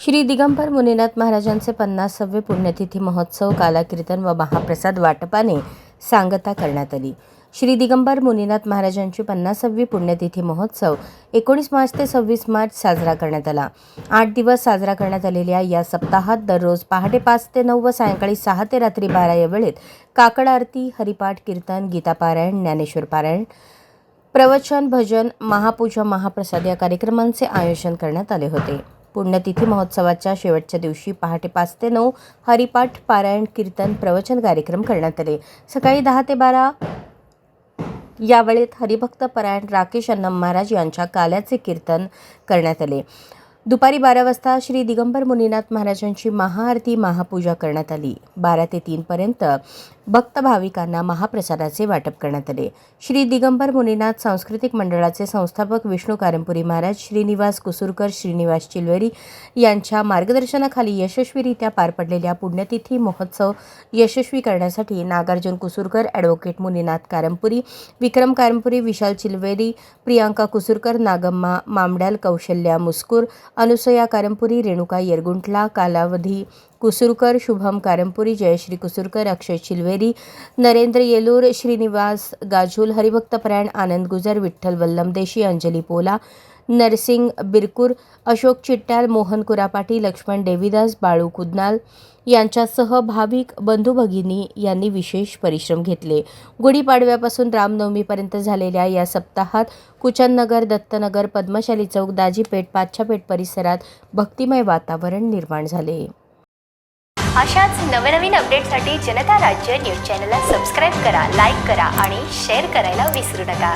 श्री दिगंबर मुनीनाथ महाराजांचे 50वे पुण्यतिथी महोत्सव कालाकीर्तन व महाप्रसाद वाटपाने सांगता करण्यात आली। श्री दिगंबर मुनीनाथ महाराजांची 50वी पुण्यतिथी महोत्सव 19 मार्च ते 26 मार्च साजरा करण्यात आला। 8 दिवस साजरा करण्यात आलेल्या या सप्ताहात दररोज पहाटे 5 ते 9 व सायंकाळी 6 ते रात्री 12 या वेळेत काकड आरती, हरिपाठ, कीर्तन, गीतापारायण, ज्ञानेश्वर पारायण, प्रवचन, भजन, महापूजा, महाप्रसाद या कार्यक्रमांचे आयोजन करण्यात आले होते। पुण्यतिथी महोत्सवाच्या शेवटच्या दिवशी पहाटे 5 ते 9 हरिपाठ, पारायण, कीर्तन, प्रवचन कार्यक्रम करण्यात आले। सकाळी 10 ते 12 या वेळेत हरिभक्त परायण राकेश अण्णम महाराज यांच्या काल्याचे कीर्तन करण्यात आले। दुपारी 12 वाजता श्री दिगंबर मुनीनाथ महाराजांची महाआरती, महापूजा करण्यात आली। 12 ते 3 पर्यंत भक्त भाविकांना महाप्रसादाचे वाटप करण्यात आले। श्री दिगंबर मुनीनाथ सांस्कृतिक मंडळाचे संस्थापक विष्णू कारंपुरी महाराज, श्रीनिवास कुसूरकर, श्रीनिवास चिलवेरी यांच्या मार्गदर्शनाखाली यशस्वीरित्या पार पडलेल्या पुण्यतिथी महोत्सव यशस्वी करण्यासाठी नागार्जुन कुसूरकर, ॲडव्होकेट मुनीनाथ कारंपुरी, विक्रम कारंपुरी, विशाल चिलवेरी, प्रियांका कुसूरकर, नागम्मा मामड्याल, कौशल्या मुस्कूर, अनुसया कारंपुरी, रेणुका येरगुंटला, कालावधी कुसूरकर, शुभम कारंपुरी, जयश्री कुसूरकर, अक्षय चिलवेरी, नरेंद्र येलूर, श्रीनिवास गाजूल, हरिभक्तपरायण आनंद गुजर, विठ्ठल वल्लमदेशी, अंजली पोला, नरसिंग बिरकूर, अशोक चिट्ट्याल, मोहन कुरापाटी, लक्ष्मण देवीदास, बाळू कुदनाल यांच्यासह भाविक बंधू भगिनी यांनी विशेष परिश्रम घेतले। गुढीपाडव्यापासून रामनवमीपर्यंत झालेल्या या सप्ताहात कुचननगर, दत्तनगर, पद्मशाली चौक, दाजीपेठ, पाच्छापेठ परिसरात भक्तिमय वातावरण निर्माण झाले। अशाच नवनवीन अपडेटसाठी जनता राज्य न्यूज चॅनलला सबस्क्राईब करा, लाईक करा आणि शेअर करायला विसरू नका।